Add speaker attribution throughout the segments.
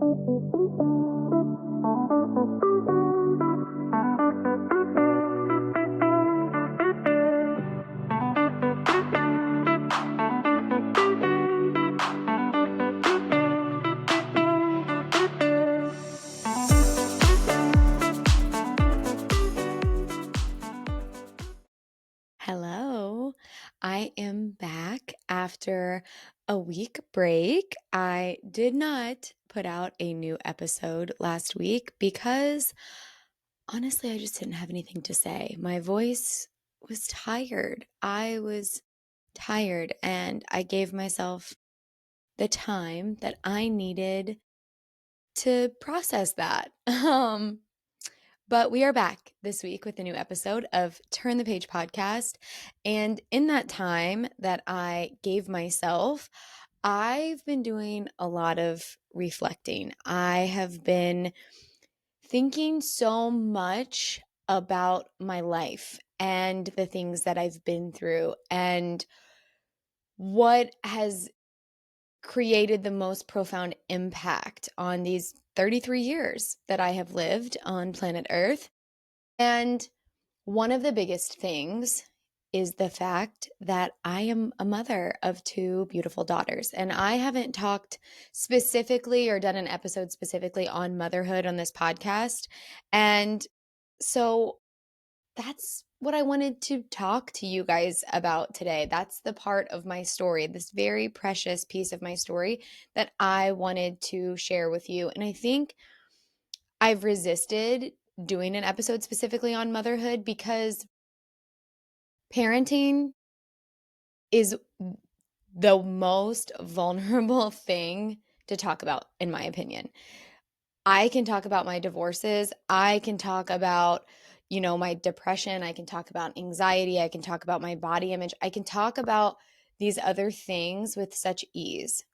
Speaker 1: Hello, I am back after a week break. I did not put out a new episode last week because honestly, I just didn't have anything to say. My voice was tired. I was tired, and I gave myself the time that I needed to process that. But we are back this week with a new episode of Turn the Page podcast. And in that time that I gave myself, I've been doing a lot of reflecting. I have been thinking so much about my life and the things that I've been through and what has created the most profound impact on these 33 years that I have lived on planet Earth. And one of the biggest things is the fact that I am a mother of two beautiful daughters. And I haven't talked specifically or done an episode specifically on motherhood on this podcast. And so that's what I wanted to talk to you guys about today. That's the part of my story, this very precious piece of my story that I wanted to share with you. And I think I've resisted doing an episode specifically on motherhood because parenting is the most vulnerable thing to talk about, in my opinion. I can talk about my divorces. I can talk about, my depression. I can talk about anxiety. I can talk about my body image. I can talk about these other things with such ease.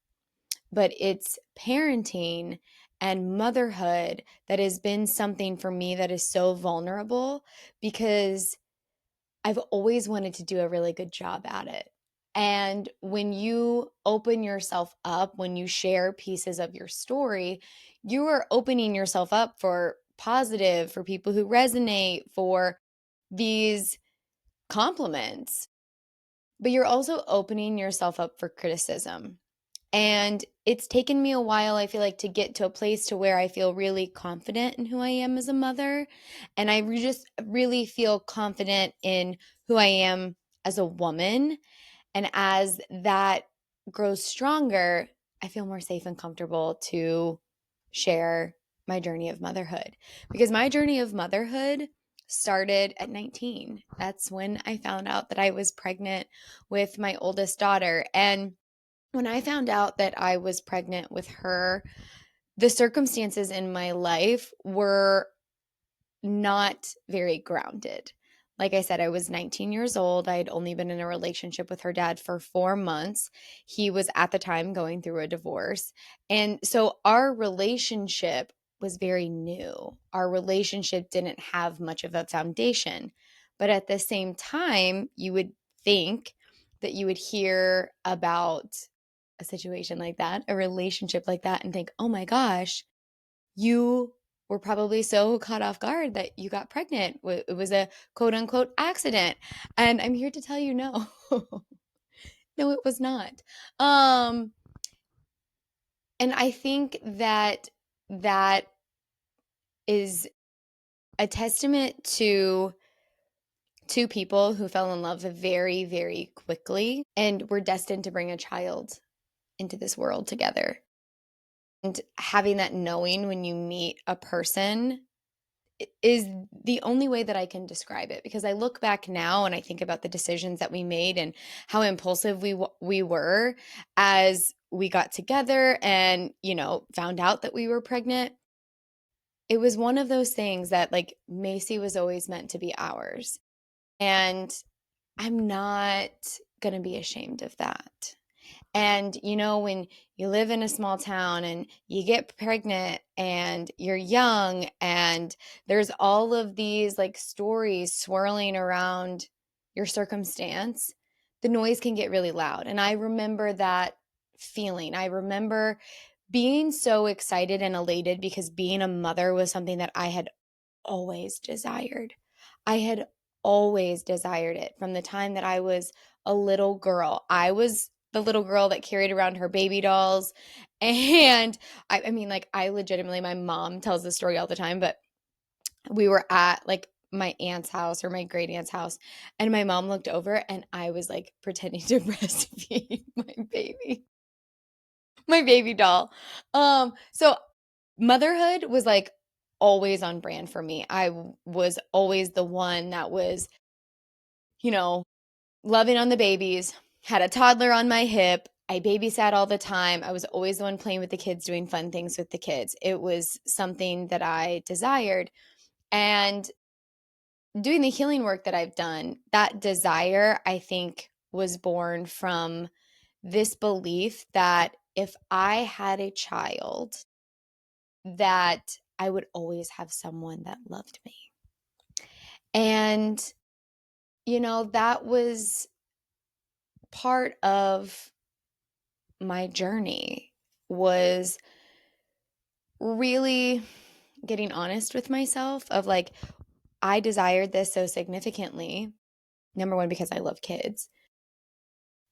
Speaker 1: But it's parenting and motherhood that has been something for me that is so vulnerable because I've always wanted to do a really good job at it. And when you open yourself up, when you share pieces of your story, you are opening yourself up for positive, for people who resonate, for these compliments. But you're also opening yourself up for criticism. And it's taken me a while, I feel like, to get to a place to where I feel really confident in who I am as a mother. And I just really feel confident in who I am as a woman. And as that grows stronger, I feel more safe and comfortable to share my journey of motherhood. Because my journey of motherhood started at 19. That's when I found out that I was pregnant with my oldest daughter. And when I found out that I was pregnant with her, the circumstances in my life were not very grounded. Like I said, I was 19 years old. I had only been in a relationship with her dad for 4 months. He was at the time going through a divorce. And so our relationship was very new. Our relationship didn't have much of a foundation. But at the same time, you would think that you would hear about a situation like that, a relationship like that, and think, oh my gosh, you were probably so caught off guard that you got pregnant. It was a quote unquote accident. And I'm here to tell you no. No, it was not. Um, and I think that that is a testament to two people who fell in love very, very quickly and were destined to bring a child into this world together. And having that knowing when you meet a person is the only way that I can describe it, because I look back now and I think about the decisions that we made and how impulsive we were as we got together and, found out that we were pregnant. It was one of those things that, like, Macy was always meant to be ours. And I'm not going to be ashamed of that. And, when you live in a small town and you get pregnant and you're young and there's all of these like stories swirling around your circumstance, the noise can get really loud. And I remember that feeling. I remember being so excited and elated because being a mother was something that I had always desired. I had always desired it from the time that I was a little girl. I was the little girl that carried around her baby dolls. And I mean, like, I legitimately, my mom tells this story all the time, but we were at like my aunt's house or my great aunt's house, and my mom looked over and I was like pretending to breastfeed my baby doll. So motherhood was like always on brand for me. Was always the one that was, you know, loving on the babies, had a toddler on my hip. I babysat all the time. I was always the one playing with the kids, doing fun things with the kids. It was something that I desired. And doing the healing work that I've done, that desire, I think, was born from this belief that if I had a child, that I would always have someone that loved me. And, that was part of my journey, was really getting honest with myself of like, I desired this so significantly. Number one, because I love kids.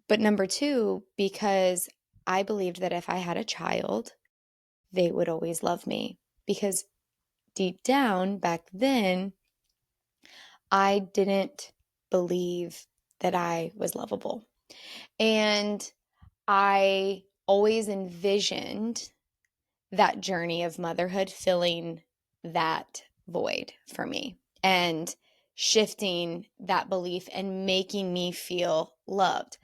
Speaker 1: But number two, because I believed that if I had a child, they would always love me. Because deep down back then, I didn't believe that I was lovable. And I always envisioned that journey of motherhood filling that void for me and shifting that belief and making me feel loved.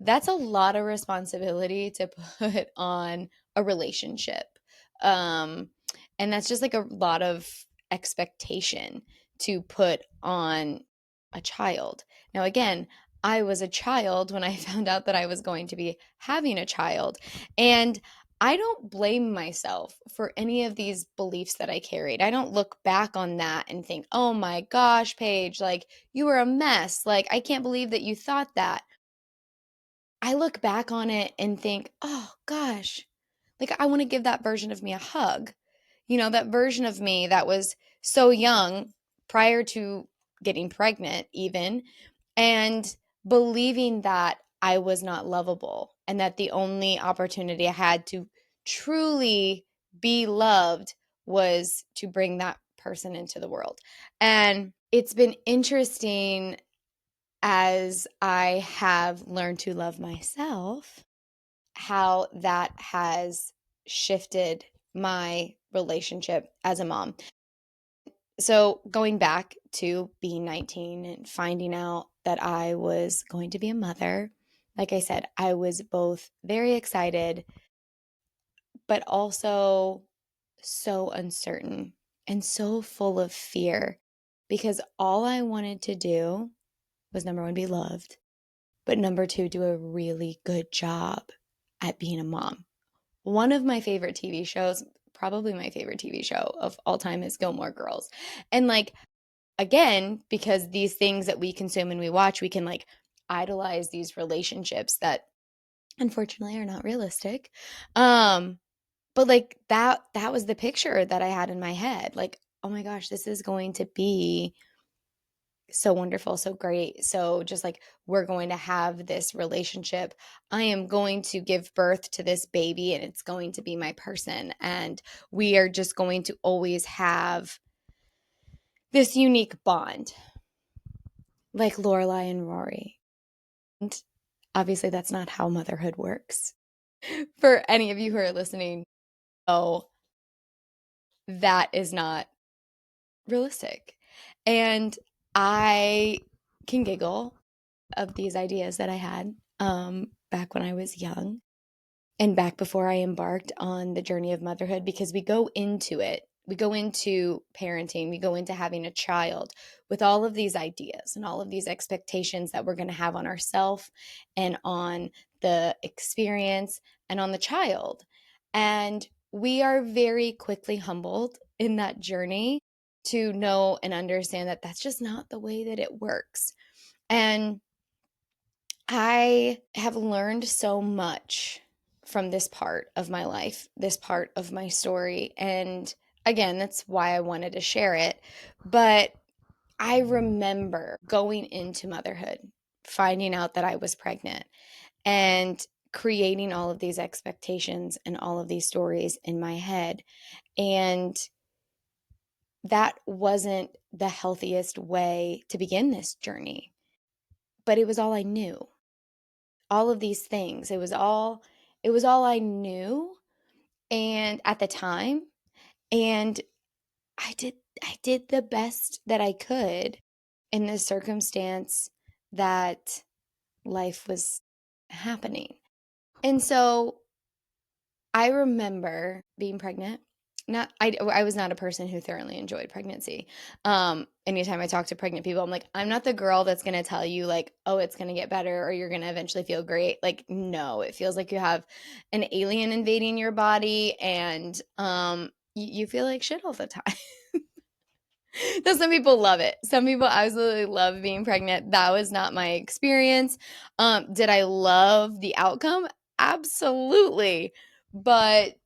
Speaker 1: That's a lot of responsibility to put on a relationship. Um, and that's just like a lot of expectation to put on a child. Now, again, I was a child when I found out that I was going to be having a child. And I don't blame myself for any of these beliefs that I carried. I don't look back on that and think, oh my gosh, Paige, like you were a mess. Like, I can't believe that you thought that. I look back on it and think, oh gosh, like I want to give that version of me a hug. That version of me that was so young prior to getting pregnant, even, and believing that I was not lovable and that the only opportunity I had to truly be loved was to bring that person into the world. And it's been interesting as I have learned to love myself, how that has shifted my relationship as a mom. So, going back to being 19 and finding out that I was going to be a mother, like I said, I was both very excited, but also so uncertain and so full of fear because all I wanted to do was number one, be loved, but number two, do a really good job at being a mom. One of my favorite TV shows, probably my favorite TV show of all time, is Gilmore Girls. And like, again, because these things that we consume and we watch, we can like idolize these relationships that unfortunately are not realistic. But like that was the picture that I had in my head. Like, oh my gosh, this is going to be so wonderful, so great. So just like we're going to have this relationship. I am going to give birth to this baby and it's going to be my person. And we are just going to always have this unique bond, like Lorelai and Rory. And obviously that's not how motherhood works. For any of you who are listening, oh, that is not realistic. And I can giggle of these ideas that I had back when I was young and back before I embarked on the journey of motherhood, because we go into it, we go into parenting, we go into having a child with all of these ideas and all of these expectations that we're going to have on ourselves and on the experience and on the child. And we are very quickly humbled in that journey to know and understand that that's just not the way that it works. And I have learned so much from this part of my life, this part of my story. And again, that's why I wanted to share it. But I remember going into motherhood, finding out that I was pregnant, and creating all of these expectations and all of these stories in my head. And that wasn't the healthiest way to begin this journey, but it was all I knew. All of these things, it was all I knew and at the time, and I did the best that I could in the circumstance that life was happening. And so I remember being pregnant. Not I was not a person who thoroughly enjoyed pregnancy. Anytime I talk to pregnant people, I'm like, I'm not the girl that's gonna tell you like, oh, it's gonna get better or you're gonna eventually feel great. Like, no, it feels like you have an alien invading your body, and you feel like shit all the time. Though some people love it. Some people absolutely love being pregnant. That was not my experience. Did I love the outcome? Absolutely. But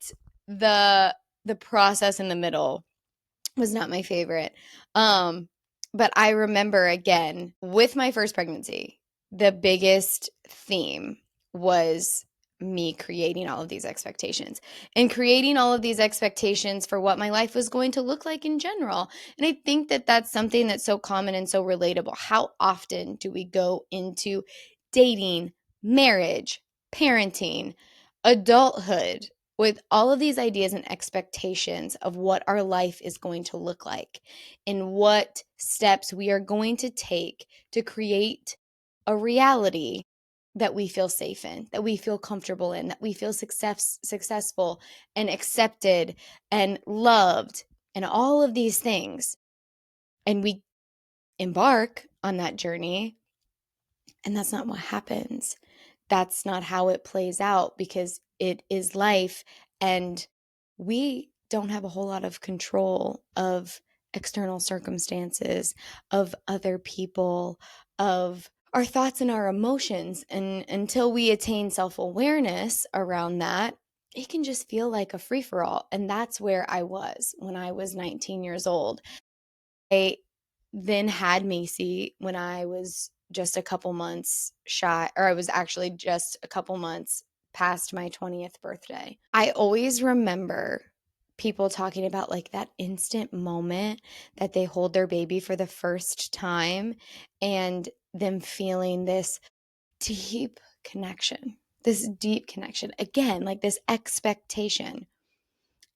Speaker 1: the the process in the middle was not my favorite. Um, but I remember again with my first pregnancy, the biggest theme was me creating all of these expectations and creating all of these expectations for what my life was going to look like in general. And I think that that's something that's so common and so relatable. How often do we go into dating, marriage, parenting, adulthood with all of these ideas and expectations of what our life is going to look like and what steps we are going to take to create a reality that we feel safe in, that we feel comfortable in, that we feel successful and accepted and loved, and all of these things. And we embark on that journey, and that's not what happens. That's not how it plays out because it is life, and we don't have a whole lot of control of external circumstances, of other people, of our thoughts and our emotions. And until we attain self awareness around that, it can just feel like a free for all. And that's where I was when I was 19 years old. I then had Macy when I was just a couple months shy, or I was actually just a couple months past my 20th birthday. I always remember people talking about like that instant moment that they hold their baby for the first time and them feeling deep this deep connection. Again, like this expectation.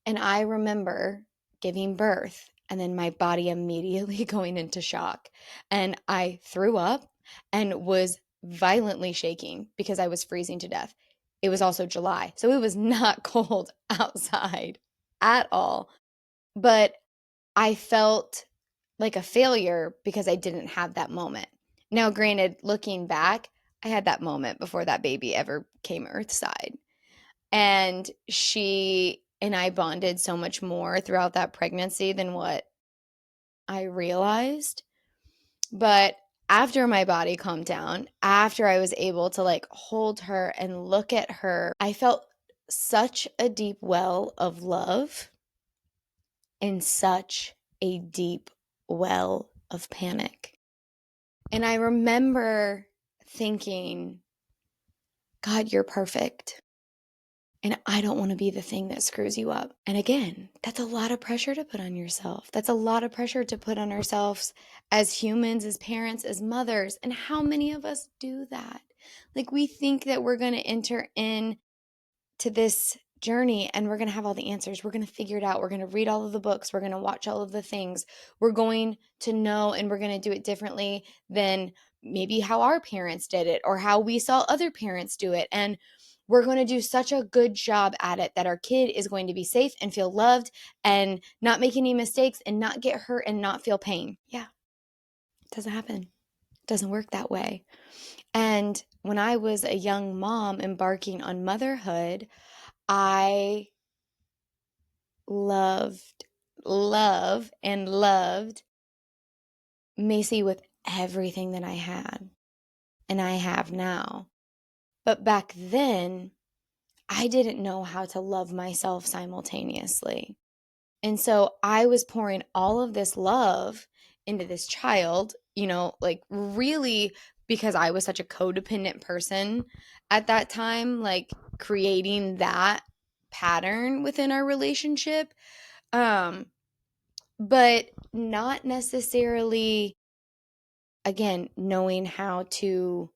Speaker 1: And I remember giving birth and then my body immediately going into shock. And I threw up and was violently shaking because I was freezing to death. It was also July, so it was not cold outside at all. But I felt like a failure because I didn't have that moment. Now, granted, looking back, I had that moment before that baby ever came earthside. And she and I bonded so much more throughout that pregnancy than what I realized. But after my body calmed down, after I was able to like hold her and look at her, I felt such a deep well of love and such a deep well of panic. And I remember thinking, God, you're perfect. And I don't want to be the thing that screws you up. And again, that's a lot of pressure to put on yourself. That's a lot of pressure to put on ourselves as humans, as parents, as mothers. And how many of us do that? Like we think that we're going to enter in to this journey and we're going to have all the answers. We're going to figure it out. We're going to read all of the books. We're going to watch all of the things. We're going to know, and we're going to do it differently than maybe how our parents did it or how we saw other parents do it. And we're going to do such a good job at it that our kid is going to be safe and feel loved and not make any mistakes and not get hurt and not feel pain. Yeah, it doesn't happen. It doesn't work that way. And when I was a young mom embarking on motherhood, I loved Macy with everything that I had and I have now. But back then, I didn't know how to love myself simultaneously. And so I was pouring all of this love into this child, like really because I was such a codependent person at that time, like creating that pattern within our relationship. Um, but not necessarily, again, knowing how to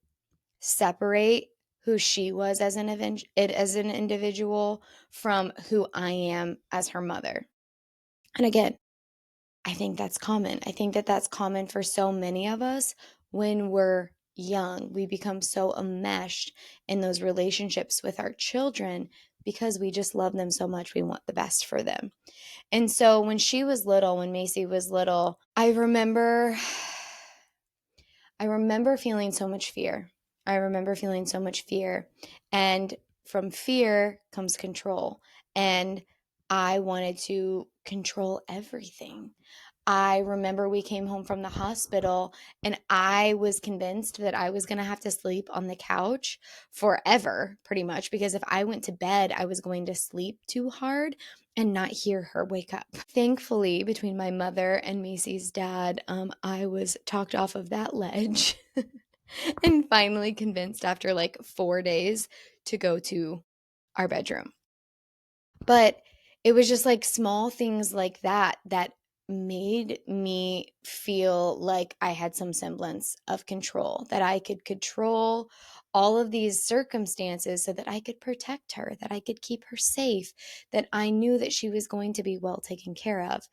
Speaker 1: separate who she was as an individual from who I am as her mother. And again, I think that's common. I think that that's common for so many of us when we're young. We become so enmeshed in those relationships with our children because we just love them so much. We want the best for them. And so when she was little, when Macy was little, I remember feeling so much fear. I remember feeling so much fear. And from fear comes control. And I wanted to control everything. I remember we came home from the hospital and I was convinced that I was going to have to sleep on the couch forever, pretty much, because if I went to bed, I was going to sleep too hard and not hear her wake up. Thankfully, between my mother and Macy's dad, I was talked off of that ledge and finally convinced after like 4 days to go to our bedroom. But it was just like small things like that that made me feel like I had some semblance of control, that I could control all of these circumstances so that I could protect her, that I could keep her safe, that I knew that she was going to be well taken care of.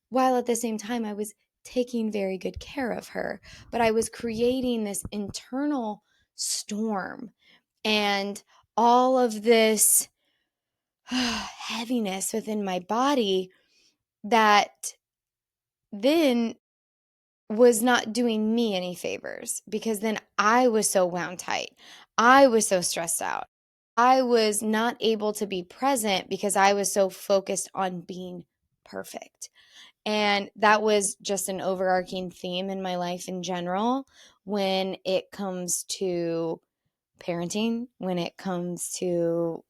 Speaker 1: While at the same time, I was taking very good care of her, but I was creating this internal storm and all of this heaviness within my body that then was not doing me any favors because then I was so wound tight. I was so stressed out. I was not able to be present because I was so focused on being perfect. And that was just an overarching theme in my life in general when it comes to parenting, when it comes to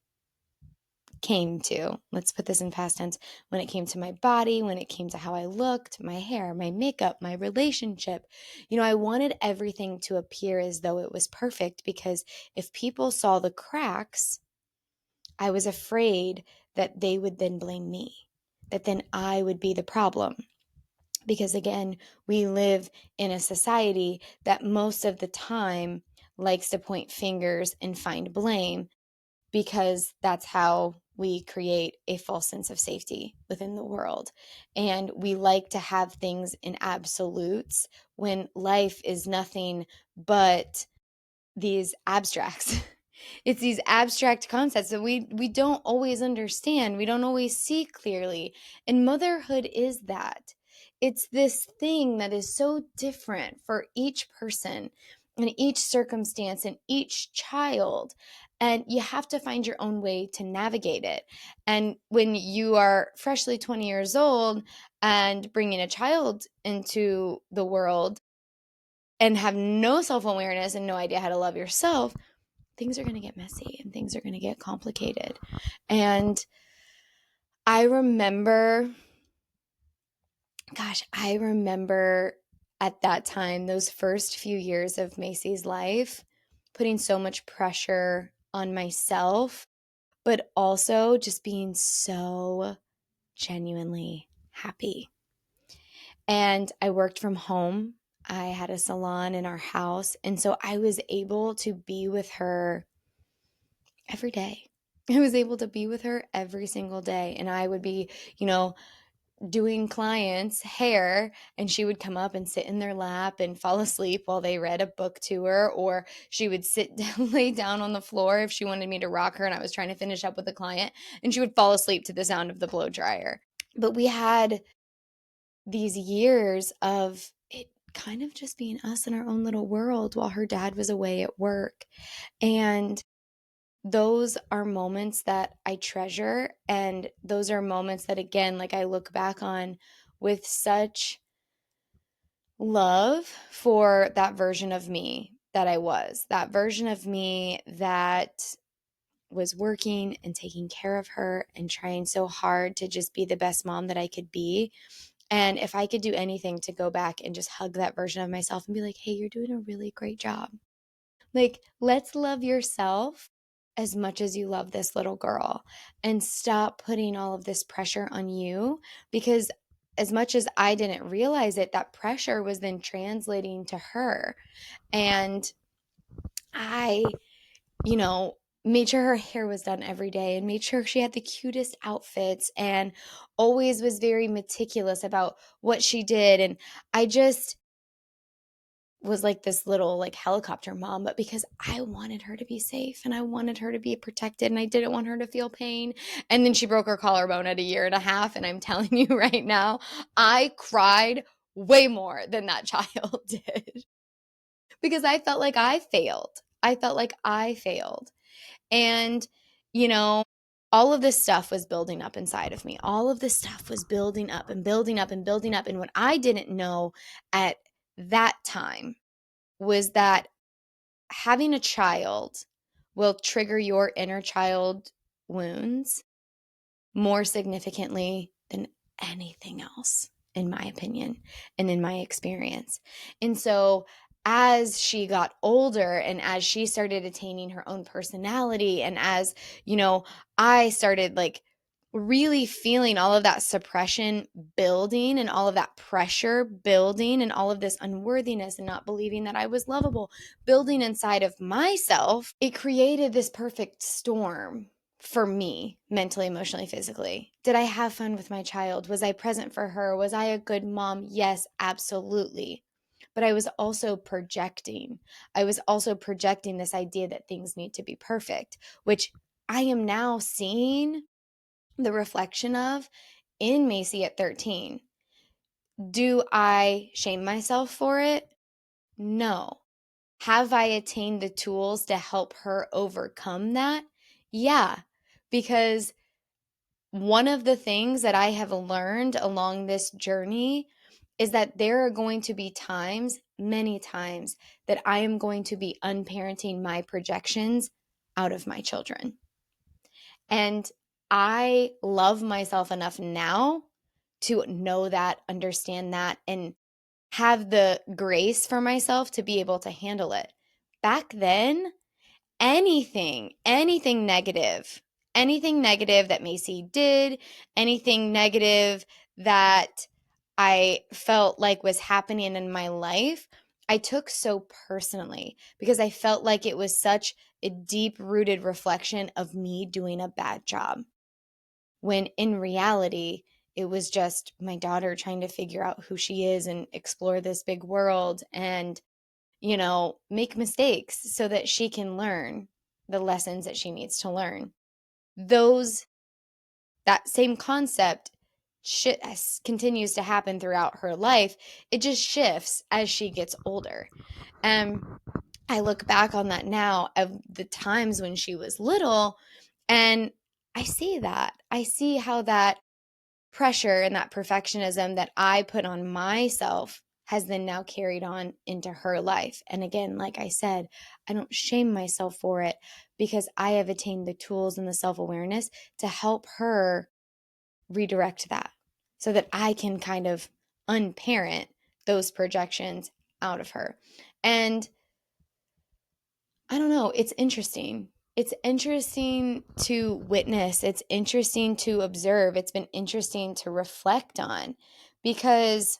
Speaker 1: let's put this in past tense, when it came to my body, when it came to how I looked, my hair, my makeup, my relationship. I wanted everything to appear as though it was perfect because if people saw the cracks, I was afraid that they would then blame me, that then I would be the problem. Because again, we live in a society that most of the time likes to point fingers and find blame because that's how we create a false sense of safety within the world. And we like to have things in absolutes when life is nothing but these abstracts. It's these abstract concepts that we don't always understand. We don't always see clearly. And motherhood is that. It's this thing that is so different for each person and each circumstance and each child. And you have to find your own way to navigate it. And when you are freshly 20 years old and bringing a child into the world and have no self awareness and no idea how to love yourself, things are going to get messy and things are going to get complicated. And I remember, I remember at that time, those first few years of Macy's life, putting so much pressure on myself, but also just being so genuinely happy. And I worked from home. I had a salon in our house. And so I was able to be with her every day. I was able to be with her every single day. And I would be, doing clients' hair, and she would come up and sit in their lap and fall asleep while they read a book to her, or she would sit down, lay down on the floor if she wanted me to rock her and I was trying to finish up with a client, and she would fall asleep to the sound of the blow dryer. But we had these years of it kind of just being us in our own little world while her dad was away at work. And those are moments that I treasure. And those are moments that, again, like I look back on with such love for that version of me that I was, that version of me that was working and taking care of her and trying so hard to just be the best mom that I could be. And if I could do anything to go back and just hug that version of myself and be like, hey, you're doing a really great job. Like, let's love yourself as much as you love this little girl and stop putting all of this pressure on you, because as much as I didn't realize it, that pressure was then translating to her. And I, you know, made sure her hair was done every day and made sure she had the cutest outfits and always was very meticulous about what she did. And I just was like this little like helicopter mom, but because I wanted her to be safe and I wanted her to be protected and I didn't want her to feel pain. And then she broke her collarbone at a year and a half. And I'm telling you right now, I cried way more than that child did because I felt like I failed. I felt like I failed. And, you know, all of this stuff was building up inside of me. All of this stuff was building up and building up and building up. And what I didn't know at that time was that having a child will trigger your inner child wounds more significantly than anything else, in my opinion and in my experience. And so, as she got older and as she started attaining her own personality, and as, I started like really feeling all of that suppression building and all of that pressure building and all of this unworthiness and not believing that I was lovable building inside of myself, it created this perfect storm for me, mentally, emotionally, physically. Did I have fun with my child? Was I present for her? Was I a good mom? Yes, absolutely. But I was also projecting. I was also projecting this idea that things need to be perfect, which I am now seeing the reflection of in Macy at 13. Do I shame myself for it? No. Have I attained the tools to help her overcome that? Yeah, because one of the things that I have learned along this journey is that there are going to be times, many times, that I am going to be unparenting my projections out of my children. And I love myself enough now to know that, understand that, and have the grace for myself to be able to handle it. Back then, anything negative, anything negative that Macy did, anything negative that I felt like was happening in my life, I took so personally because I felt like it was such a deep rooted reflection of me doing a bad job. When in reality, it was just my daughter trying to figure out who she is and explore this big world and make mistakes so that she can learn the lessons that she needs to learn. That same concept continues to happen throughout her life. It just shifts as she gets older. And I look back on that now of the times when she was little, and I see that. I see how that pressure and that perfectionism that I put on myself has then now carried on into her life. And again, like I said, I don't shame myself for it because I have attained the tools and the self-awareness to help her redirect that so that I can kind of unparent those projections out of her. And I don't know, it's interesting. It's interesting to witness. It's interesting to observe. It's been interesting to reflect on because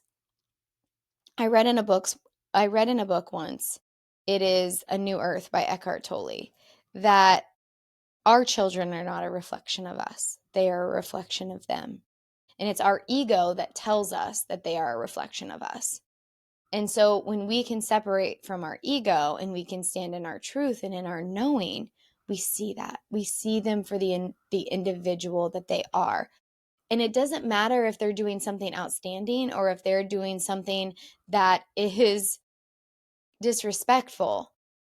Speaker 1: I read in a book once. It is A New Earth by Eckhart Tolle, that our children are not a reflection of us. They are a reflection of them. And it's our ego that tells us that they are a reflection of us. And so when we can separate from our ego and we can stand in our truth and in our knowing, we see that. We see them for the individual that they are. And it doesn't matter if they're doing something outstanding or if they're doing something that is disrespectful.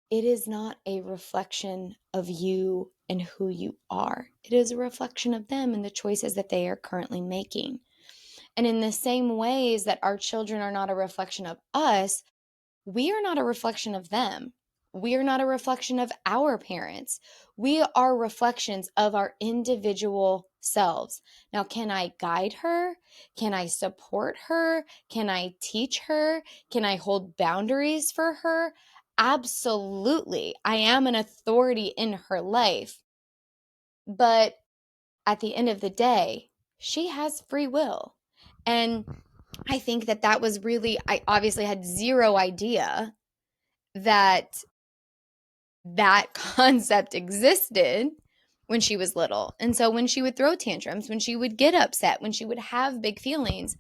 Speaker 1: It is not a reflection of you and who you are. It is a reflection of them and the choices that they are currently making. And in the same ways that our children are not a reflection of us, we are not a reflection of them. we are not a reflection of our parents. We are reflections of our individual selves. Now, can I guide her? Can I support her? Can I teach her? Can I hold boundaries for her? Absolutely. I am an authority in her life. But at the end of the day, she has free will. And I think that that was really, I obviously had zero idea that that concept existed when she was little. And so when she would throw tantrums, when she would get upset, when she would have big feelings,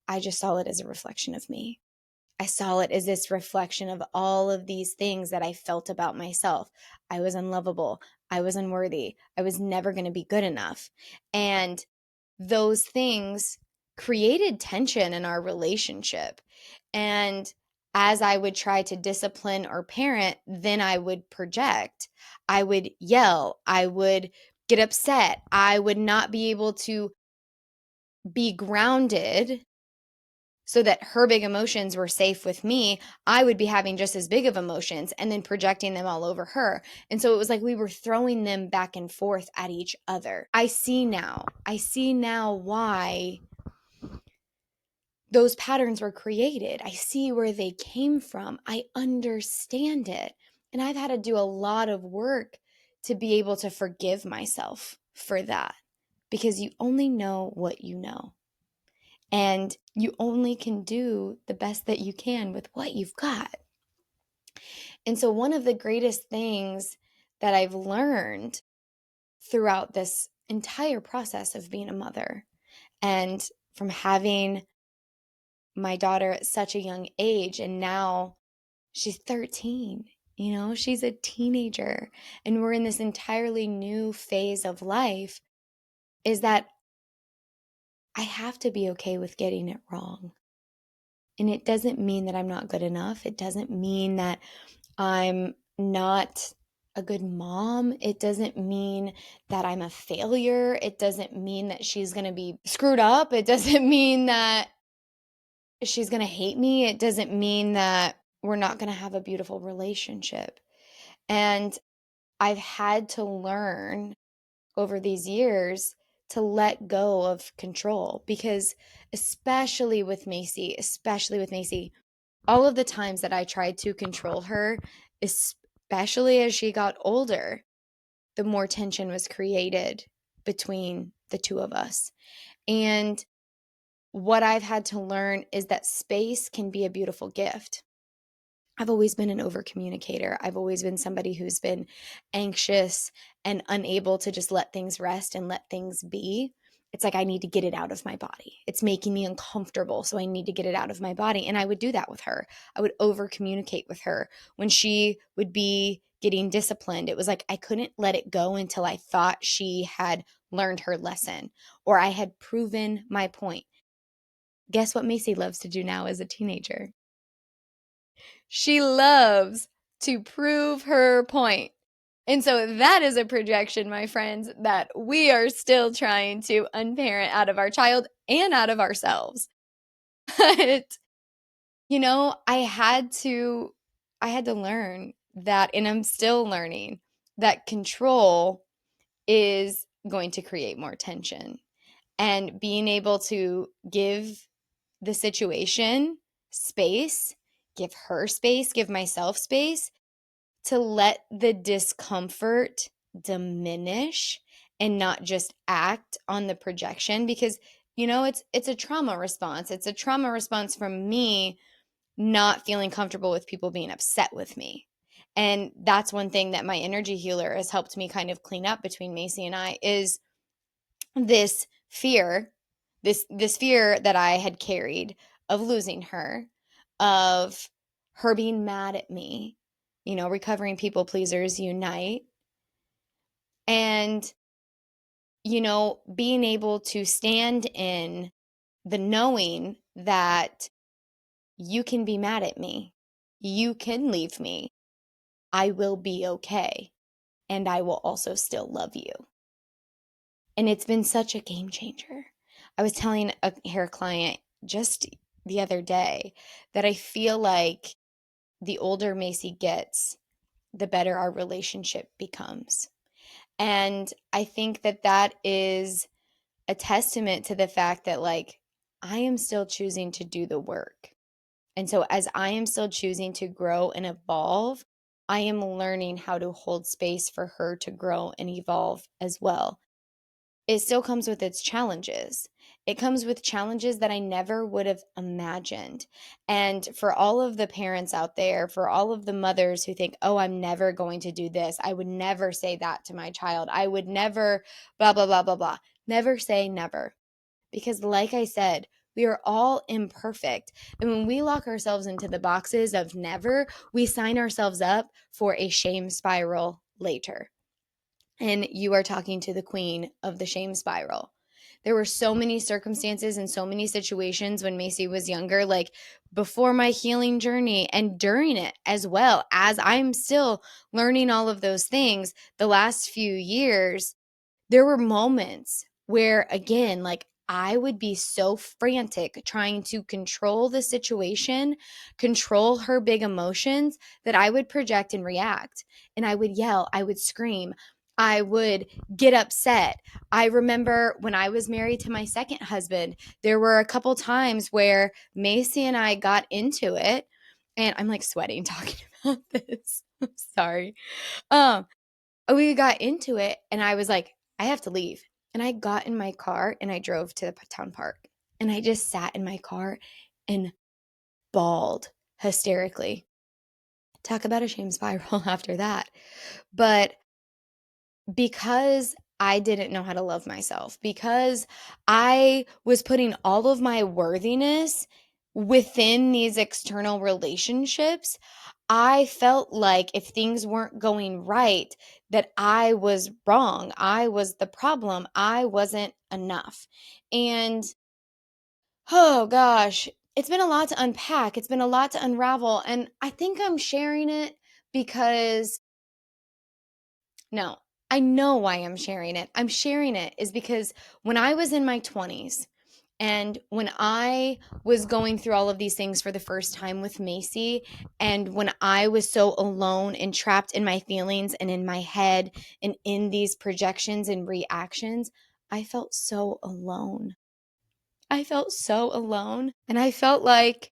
Speaker 1: I just saw it as a reflection of me. I saw it as this reflection of all of these things that I felt about myself. I was unlovable. I was unworthy. I was never going to be good enough. And those things created tension in our relationship. And as I would try to discipline or parent, then I would project. I would yell. I would get upset. I would not be able to be grounded so that her big emotions were safe with me. I would be having just as big of emotions and then projecting them all over her. And so it was like we were throwing them back and forth at each other. I see now why those patterns were created. I see where they came from. I understand it. And I've had to do a lot of work to be able to forgive myself for that, because you only know what you know. And you only can do the best that you can with what you've got. And so, one of the greatest things that I've learned throughout this entire process of being a mother, and from having my daughter at such a young age, and now she's 13, she's a teenager, and we're in this entirely new phase of life, is that I have to be okay with getting it wrong. And it doesn't mean that I'm not good enough. It doesn't mean that I'm not a good mom. It doesn't mean that I'm a failure. It doesn't mean that she's going to be screwed up. It doesn't mean that she's going to hate me. It doesn't mean that we're not going to have a beautiful relationship. And I've had to learn over these years to let go of control, because especially with Macy, all of the times that I tried to control her, especially as she got older, the more tension was created between the two of us. And what I've had to learn is that space can be a beautiful gift. I've always been an over communicator. I've always been somebody who's been anxious and unable to just let things rest and let things be. It's like I need to get it out of my body. It's making me uncomfortable, so I need to get it out of my body. And I would do that with her. I would over communicate with her. When she would be getting disciplined, it was like I couldn't let it go until I thought she had learned her lesson or I had proven my point. Guess what Macy loves to do now as a teenager? She loves to prove her point. And so that is a projection, my friends, that we are still trying to unparent out of our child and out of ourselves. But, I had to learn that, and I'm still learning that control is going to create more tension. And being able to give the situation space, give her space, give myself space to let the discomfort diminish and not just act on the projection, because it's a trauma response. It's a trauma response from me not feeling comfortable with people being upset with me. And that's one thing that my energy healer has helped me kind of clean up between Macy and I, is this fear, this fear that I had carried of losing her, of her being mad at me. Recovering people pleasers unite. And being able to stand in the knowing that you can be mad at me, you can leave me, I will be okay, and I will also still love you. And it's been such a game changer. I was telling a hair client just the other day that I feel like the older Macy gets, the better our relationship becomes. And I think that that is a testament to the fact that, like, I am still choosing to do the work. And so, as I am still choosing to grow and evolve, I am learning how to hold space for her to grow and evolve as well. It still comes with its challenges. It comes with challenges that I never would have imagined. And for all of the parents out there, for all of the mothers who think, oh, I'm never going to do this, I would never say that to my child, I would never, blah, blah, blah, blah, blah. Never say never. Because, like I said, we are all imperfect. And when we lock ourselves into the boxes of never, we sign ourselves up for a shame spiral later. And you are talking to the queen of the shame spiral. There were so many circumstances and so many situations when Macy was younger, like before my healing journey and during it as well, as I'm still learning all of those things the last few years. There were moments where, again, like I would be so frantic trying to control the situation, control her big emotions, that I would project and react. And I would yell, I would scream, I would get upset. I remember when I was married to my second husband, there were a couple times where Macy and I got into it. And I'm like sweating talking about this. I'm sorry. Um, we got into it and I was like, I have to leave. And I got in my car and I drove to the town park. And I just sat in my car and bawled hysterically. Talk about a shame spiral after that. But because I didn't know how to love myself, because I was putting all of my worthiness within these external relationships, I felt like if things weren't going right, that I was wrong. I was the problem. I wasn't enough. And oh gosh, it's been a lot to unpack. It's been a lot to unravel. And I think I'm sharing it because no, I know why I'm sharing it. I'm sharing it is because when I was in my 20s and when I was going through all of these things for the first time with Macy, and when I was so alone and trapped in my feelings and in my head and in these projections and reactions, I felt so alone. I felt so alone. And I felt like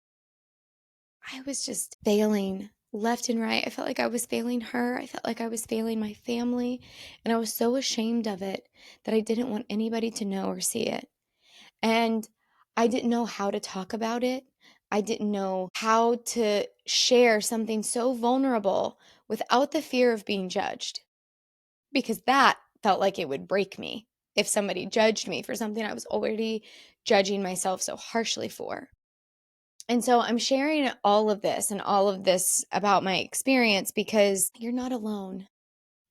Speaker 1: I was just failing left and right. I felt like I was failing her. I felt like I was failing my family. And I was so ashamed of it that I didn't want anybody to know or see it. And I didn't know how to talk about it. I didn't know how to share something so vulnerable without the fear of being judged, because that felt like it would break me if somebody judged me for something I was already judging myself so harshly for. And so I'm sharing all of this and all of this about my experience because you're not alone.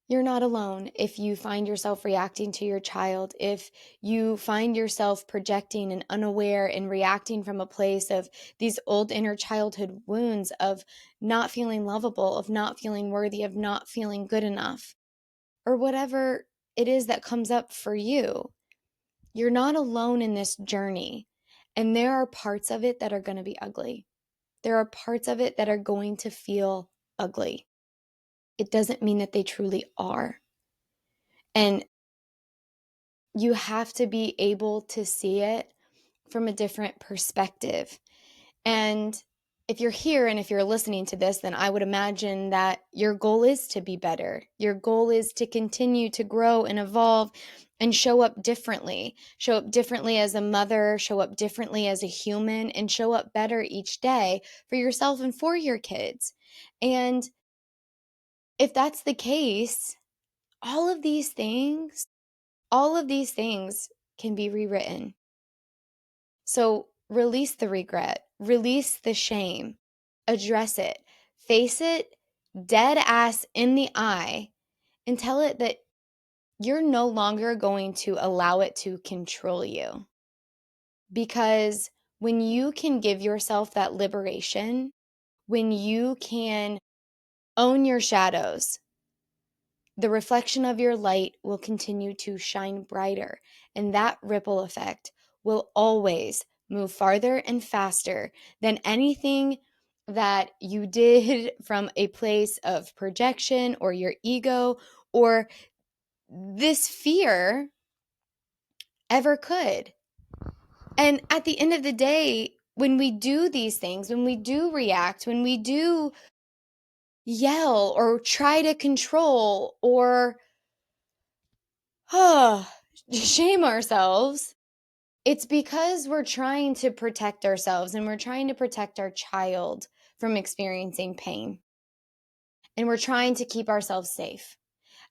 Speaker 1: You're not alone if you find yourself reacting to your child, if you find yourself projecting and unaware and reacting from a place of these old inner childhood wounds of not feeling lovable, of not feeling worthy, of not feeling good enough, or whatever it is that comes up for you. You're not alone in this journey. And there are parts of it that are going to be ugly. There are parts of it that are going to feel ugly. It doesn't mean that they truly are. And you have to be able to see it from a different perspective. And if you're here and if you're listening to this, then I would imagine that your goal is to be better. Your goal is to continue to grow and evolve and show up differently as a mother, show up differently as a human, and show up better each day for yourself and for your kids. And if that's the case, all of these things, all of these things can be rewritten. So release the regret, release the shame, address it, face it dead ass in the eye, and tell it that you're no longer going to allow it to control you. Because when you can give yourself that liberation, when you can own your shadows, the reflection of your light will continue to shine brighter, and that ripple effect will always move farther and faster than anything that you did from a place of projection or your ego or this fear ever could. And at the end of the day, when we do these things, when we do react, when we do yell or try to control or shame ourselves, it's because we're trying to protect ourselves and we're trying to protect our child from experiencing pain. And we're trying to keep ourselves safe.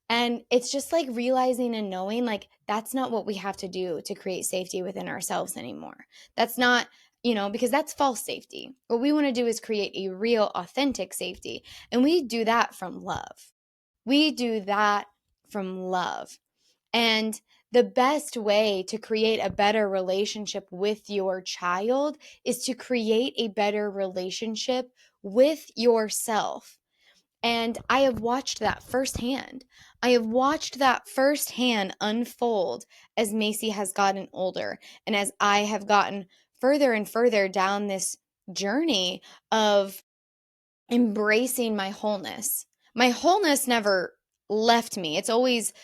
Speaker 1: And it's just like realizing and knowing like that's not what we have to do to create safety within ourselves anymore. That's not, because that's false safety. What we want to do is create a real, authentic safety. And we do that from love. We do that from love. And the best way to create a better relationship with your child is to create a better relationship with yourself. And I have watched that firsthand. I have watched that firsthand unfold as Macy has gotten older and as I have gotten further and further down this journey of embracing my wholeness. My wholeness never left me, it's always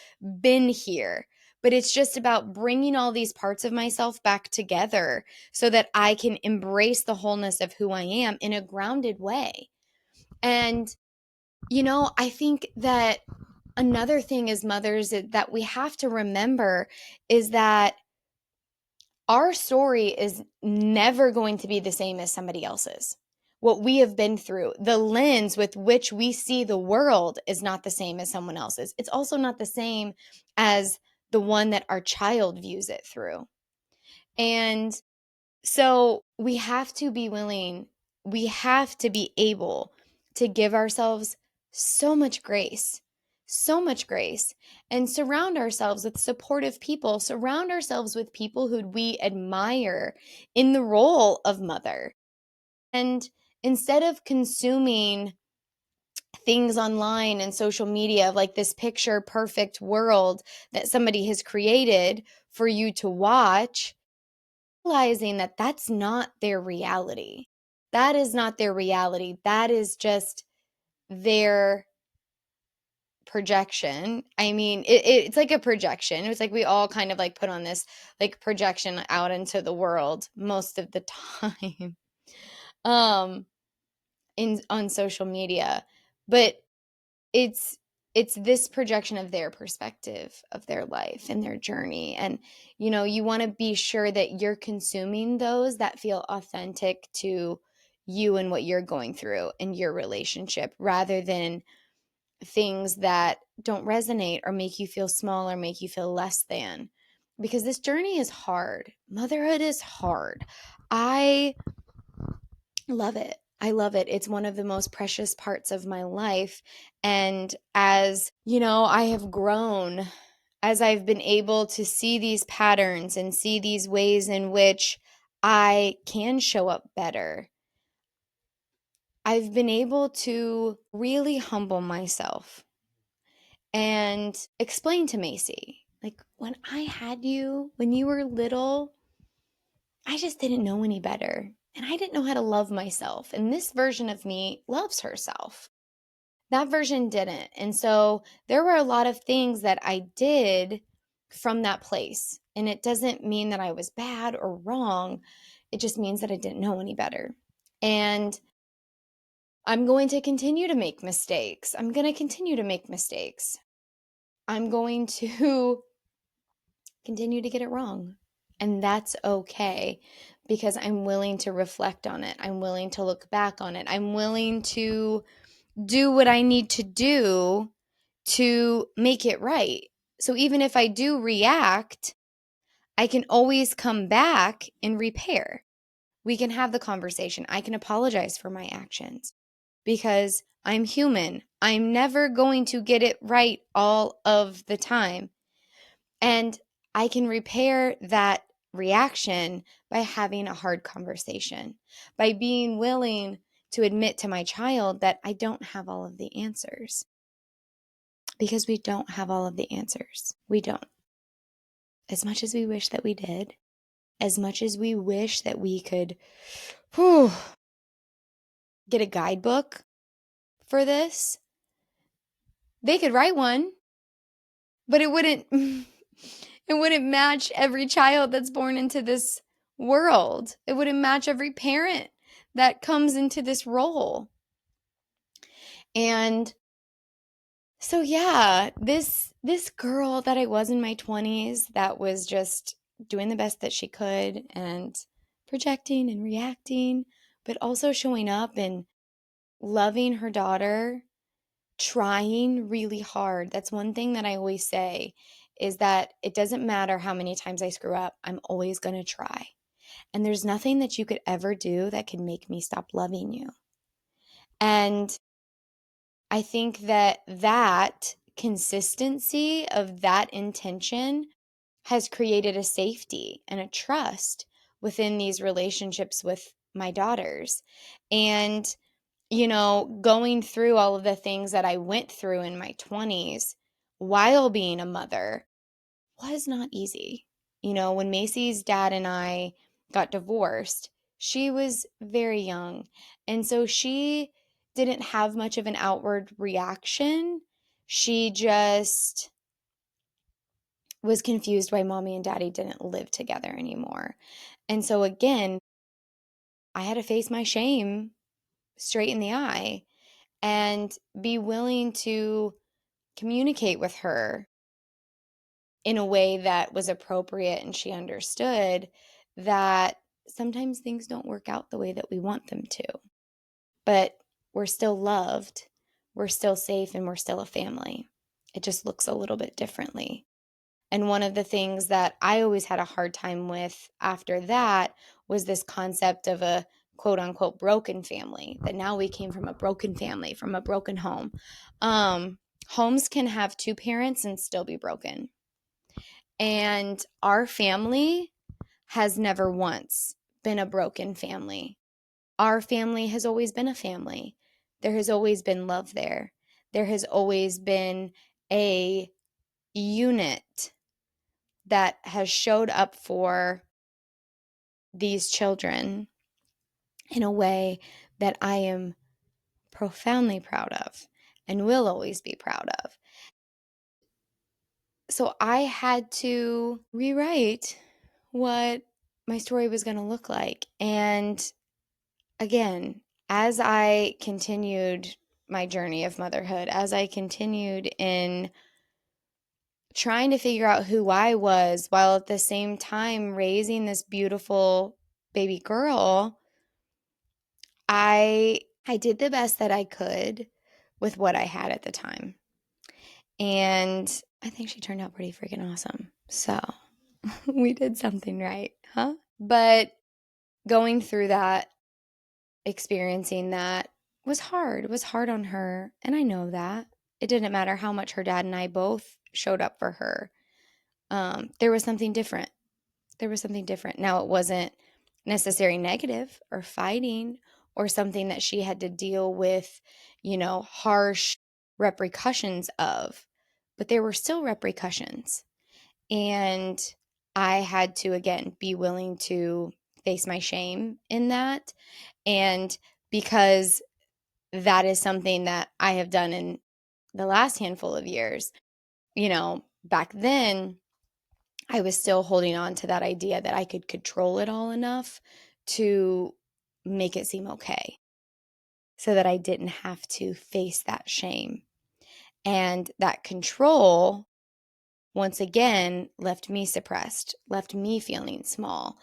Speaker 1: been here. But it's just about bringing all these parts of myself back together so that I can embrace the wholeness of who I am in a grounded way. And I think that another thing as mothers that we have to remember is that our story is never going to be the same as somebody else's. What we have been through, the lens with which we see the world is not the same as someone else's. It's also not the same as the one that our child views it through. And so we have to be willing, we have to be able to give ourselves so much grace, and surround ourselves with supportive people, surround ourselves with people who we admire in the role of mother. And instead of consuming things online and social media of like this picture perfect world that somebody has created for you to watch, realizing that that's not their reality. That is not their reality. That is just their projection. I mean, it's like a projection. It's like we all kind of like put on this like projection out into the world most of the time. um in on social media. But it's it's this projection of their perspective of their life and their journey. And you want to be sure that you're consuming those that feel authentic to you and what you're going through in your relationship, rather than things that don't resonate or make you feel small or make you feel less than. Because this journey is hard. Motherhood is hard. I love it. I love it. It's one of the most precious parts of my life. And as, I have grown, as I've been able to see these patterns and see these ways in which I can show up better, I've been able to really humble myself and explain to Macy, like, when I had you, when you were little, I just didn't know any better. And I didn't know how to love myself. And this version of me loves herself. That version didn't. And so there were a lot of things that I did from that place. And it doesn't mean that I was bad or wrong. It just means that I didn't know any better. And I'm going to continue to make mistakes. I'm going to continue to make mistakes. I'm going to continue to get it wrong. And that's okay, because I'm willing to reflect on it. I'm willing to look back on it. I'm willing to do what I need to do to make it right. So even if I do react, I can always come back and repair. We can have the conversation. I can apologize for my actions because I'm human. I'm never going to get it right all of the time. And I can repair that reaction by having a hard conversation, by being willing to admit to my child that I don't have all of the answers. Because we don't have all of the answers. We don't. As much as we wish that we did, as much as we wish that we could, whew, get a guidebook for this. They could write one, but it wouldn't it wouldn't match every child that's born into this world. It wouldn't match every parent that comes into this role. And so yeah, this girl that I was in my 20s that was just doing the best that she could and projecting and reacting, but also showing up and loving her daughter, trying really hard. That's one thing that I always say is that it doesn't matter how many times I screw up, I'm always going to try. And there's nothing that you could ever do that can make me stop loving you. And I think that consistency of that intention has created a safety and a trust within these relationships with my daughters. And, going through all of the things that I went through in my 20s while being a mother was not easy. When Macy's dad and I got divorced, she was very young. And so she didn't have much of an outward reaction. She just was confused why mommy and daddy didn't live together anymore. And so again, I had to face my shame straight in the eye and be willing to communicate with her in a way that was appropriate and she understood that sometimes things don't work out the way that we want them to. But we're still loved, we're still safe, and we're still a family. It just looks a little bit differently. And one of the things that I always had a hard time with after that was this concept of a quote unquote broken family, that now we came from a broken family, from a broken home. Homes can have two parents and still be broken. And our family has never once been a broken family. Our family has always been a family. There has always been love there. There has always been a unit that has showed up for these children in a way that I am profoundly proud of and will always be proud of. So I had to rewrite what my story was going to look like. And again, as I continued my journey of motherhood, as I continued in trying to figure out who I was while at the same time raising this beautiful baby girl, I did the best that I could with what I had at the time. And I think she turned out pretty freaking awesome. So we did something right, huh? But going through that, experiencing that was hard. It was hard on her. And I know that. It didn't matter how much her dad and I both showed up for her. There was something different. There was something different. Now, it wasn't necessarily negative or fighting or something that she had to deal with, harsh repercussions of, but there were still repercussions. And I had to, again, be willing to face my shame in that. And because that is something that I have done in the last handful of years, back then, I was still holding on to that idea that I could control it all enough to make it seem okay so that I didn't have to face that shame. And that control, once again, left me suppressed, left me feeling small.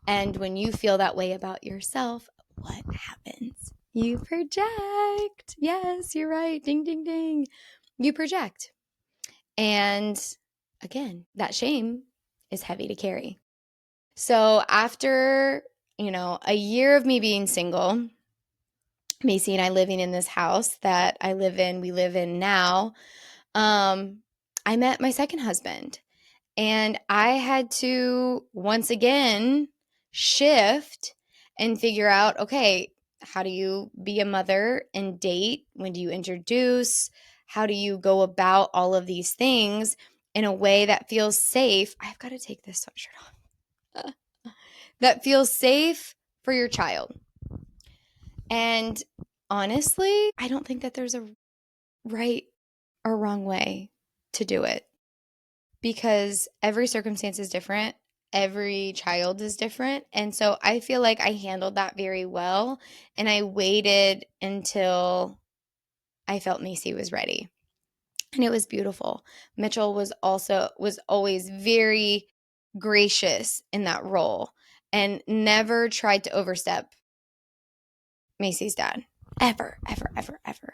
Speaker 1: And when you feel that way about yourself, what happens? You project. Yes, you're right. Ding, ding, ding. You project. And again, that shame is heavy to carry. So after, a year of me being single, Macy and I living in this house that we live in now, I met my second husband. And I had to, once again, shift and figure out, okay, how do you be a mother and date? When do you introduce? How do you go about all of these things in a way that feels safe? I've got to take this sweatshirt off. That feels safe for your child. And honestly, I don't think that there's a right or wrong way to do it because every circumstance is different. Every child is different. And so I feel like I handled that very well. And I waited until I felt Macy was ready. And it was beautiful. Mitchell was always very gracious in that role and never tried to overstep Macy's dad. Ever, ever, ever, ever.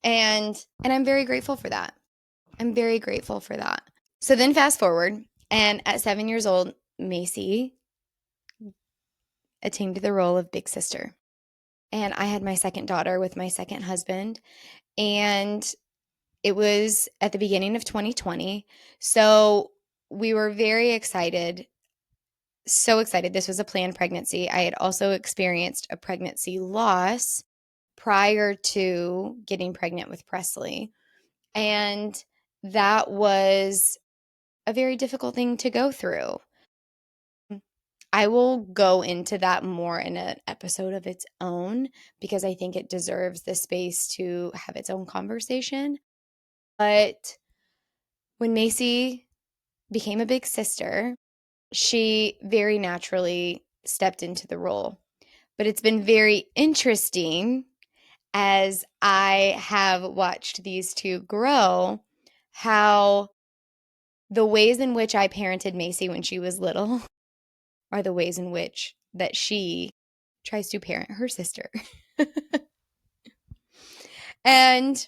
Speaker 1: And I'm very grateful for that. I'm very grateful for that. So then fast forward, and at 7 years old, Macy attained the role of big sister. And I had my second daughter with my second husband. And it was at the beginning of 2020. So we were very excited, so excited. This was a planned pregnancy. I had also experienced a pregnancy loss prior to getting pregnant with Presley. And that was a very difficult thing to go through. I will go into that more in an episode of its own because I think it deserves the space to have its own conversation. But when Macy became a big sister, she very naturally stepped into the role. But it's been very interesting as I have watched these two grow, how the ways in which I parented Macy when she was little are the ways in which that she tries to parent her sister. And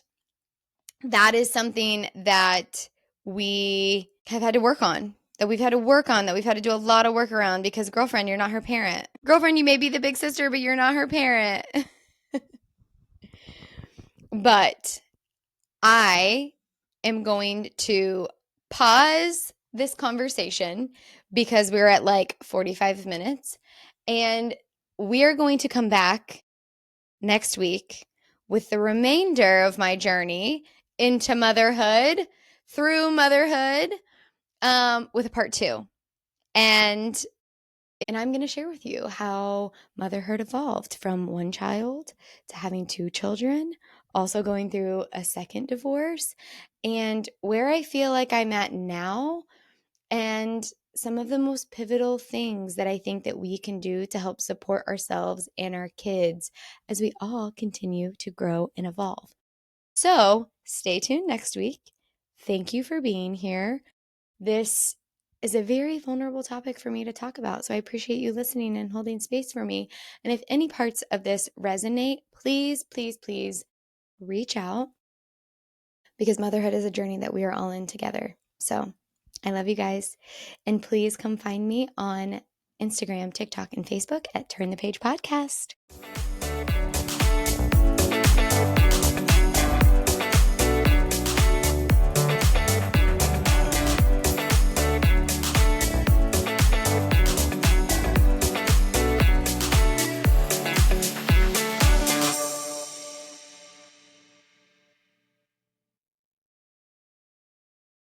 Speaker 1: that is something that we have had to work on, that we've had to work on, that we've had to do a lot of work around because, girlfriend, you're not her parent. Girlfriend, you may be the big sister, but you're not her parent. But I am going to pause this conversation because we're at like 45 minutes, and we are going to come back next week with the remainder of my journey into motherhood, through motherhood, with a part two. And I'm going to share with you how motherhood evolved from one child to having two children, also going through a second divorce, and where I feel like I'm at now, and some of the most pivotal things that I think that we can do to help support ourselves and our kids as we all continue to grow and evolve. So stay tuned next week. Thank you for being here. This is a very vulnerable topic for me to talk about, so I appreciate you listening and holding space for me. And if any parts of this resonate, please, please, please reach out because motherhood is a journey that we are all in together. So I love you guys. And please come find me on Instagram, TikTok, and Facebook at Turn the Page Podcast.